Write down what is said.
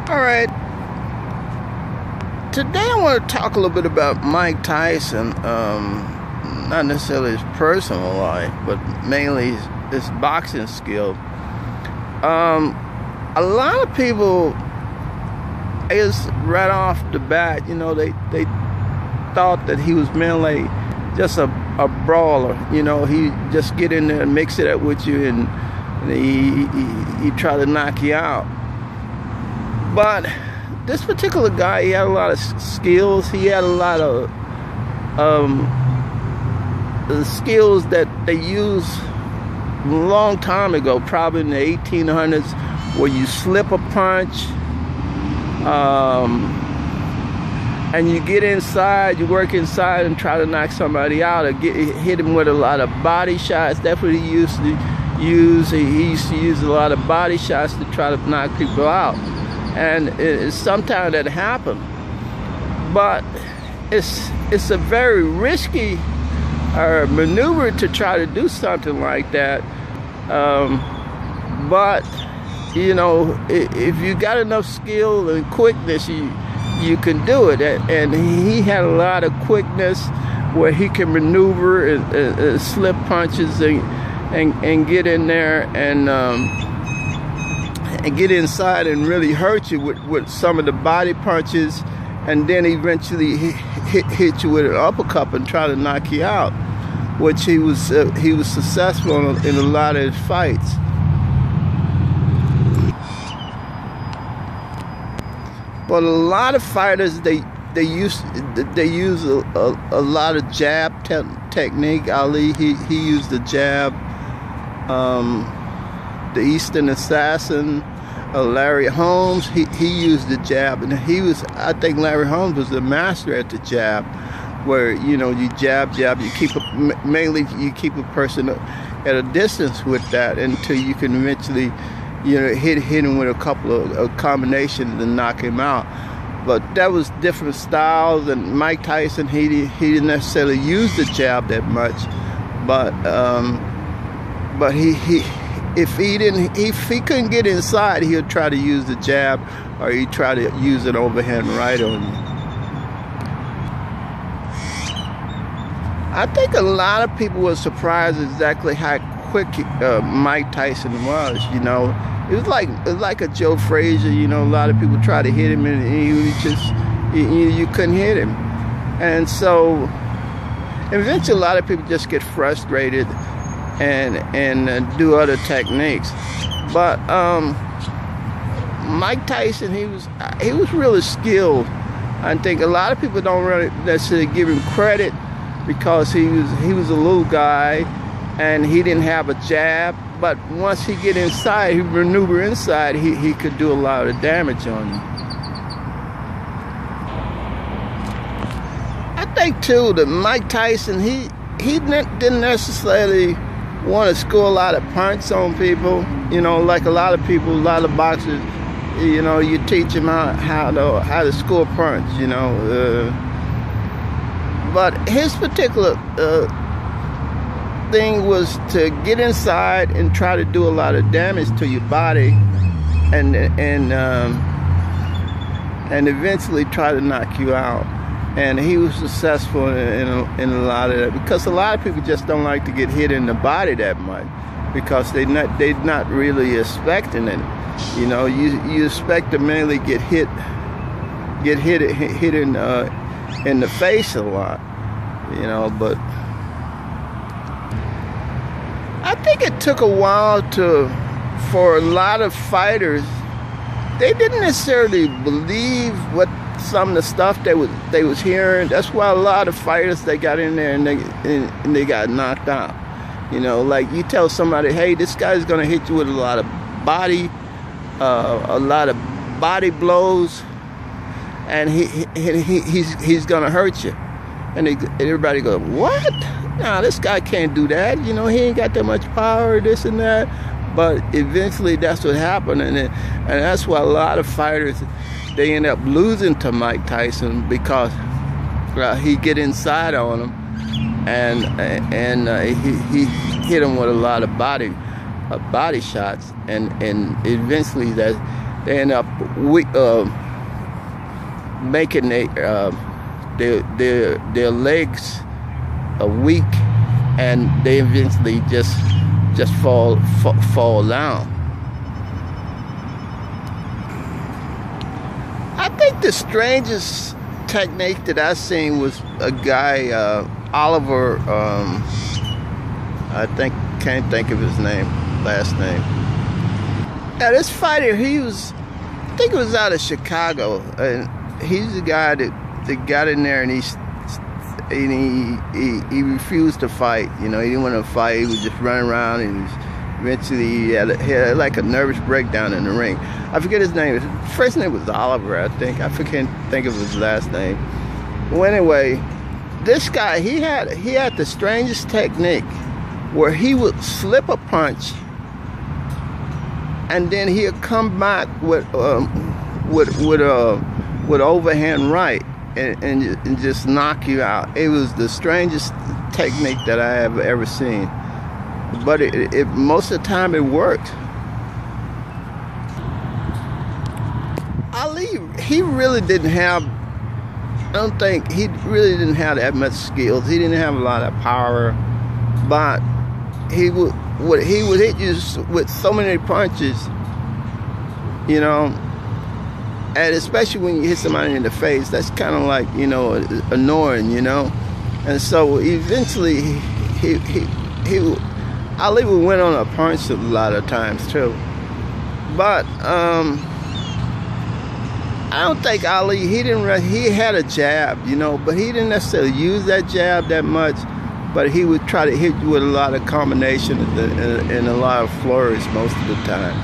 All right. Today I want to talk a little bit about Mike Tyson. Not necessarily his personal life, but mainly his boxing skill. A lot of people is right off the bat, they thought that he was mainly just a brawler. He just get in there and mix it up with you, and he try to knock you out. But this particular guy, he had a lot of skills. He had a lot of the skills that they used a long time ago, probably in the 1800s, where you slip a punch, and you get inside, you work inside and try to knock somebody out, or hit him with a lot of body shots. That's what he used to use. He used to use a lot of body shots to try to knock people out. And sometimes that happened, but it's a very risky maneuver to try to do something like that. But if you got enough skill and quickness, you can do it. And he had a lot of quickness where he can maneuver and slip punches and get in there and get inside and really hurt you with some of the body punches, and then eventually hit you with an uppercut and try to knock you out, which he was successful in a lot of his fights. But a lot of fighters, they use a lot of jab technique. Ali, he used the jab. The Eastern Assassin, Larry Holmes, he used the jab, and I think Larry Holmes was the master at the jab, where you jab, you keep a person at a distance with that until you can eventually hit him with a couple of combinations and knock him out. But that was different styles, and Mike Tyson, he didn't necessarily use the jab that much, but if he couldn't get inside, he would try to use the jab, or he'd try to use an overhand right on you. I think a lot of people were surprised exactly how quick Mike Tyson was. It was like a Joe Frazier. A lot of people try to hit him, and you couldn't hit him. And so eventually a lot of people just get frustrated and do other techniques. But Mike Tyson, he was really skilled. I think a lot of people don't really necessarily give him credit because he was a little guy and he didn't have a jab. But once he get inside, he maneuver inside, he could do a lot of damage on you. I think too that Mike Tyson, he didn't necessarily want to score a lot of punts on people, like a lot of people, a lot of boxers, you teach them how to score punts, but his particular thing was to get inside and try to do a lot of damage to your body, and eventually try to knock you out. And he was successful in a lot of that, because a lot of people just don't like to get hit in the body that much, because they're not really expecting it. You expect to mainly get hit in the face a lot. But I think it took a while for a lot of fighters. They didn't necessarily believe what some of the stuff they was hearing. That's why a lot of fighters, they got in there and they got knocked out. Like you tell somebody, hey, this guy's gonna hit you with a lot of body blows, and he's gonna hurt you. And everybody goes, what? Nah, this guy can't do that. He ain't got that much power, this and that. But eventually that's what happened, and that's why a lot of fighters, they end up losing to Mike Tyson, because he get inside on them, and he hit him with a lot of body shots, and eventually they end up making their legs weak, and they eventually just fall down. I think the strangest technique that I seen was a guy, Oliver, can't think of his last name. Yeah, this fighter, I think he was out of Chicago, and he's the guy that got in there, and he refused to fight. You know, he didn't want to fight. He was just running around, and eventually he had like a nervous breakdown in the ring. I forget his name. His first name was Oliver, I think. I can't think of his last name. Well, anyway, this guy, he had the strangest technique where he would slip a punch, and then he'd come back with overhand right and just knock you out. It was the strangest technique that I have ever seen, but it most of the time it worked. Ali, he really didn't have, I don't think he really didn't have that much skills. He didn't have a lot of power, but he would hit you with so many punches, you know, and especially when you hit somebody in the face, that's kind of like, you know, annoying, you know. And so eventually Ali would win on a punch a lot of times too. But I don't think Ali, he had a jab, you know, but he didn't necessarily use that jab that much. But he would try to hit you with a lot of combination and a lot of flourish most of the time.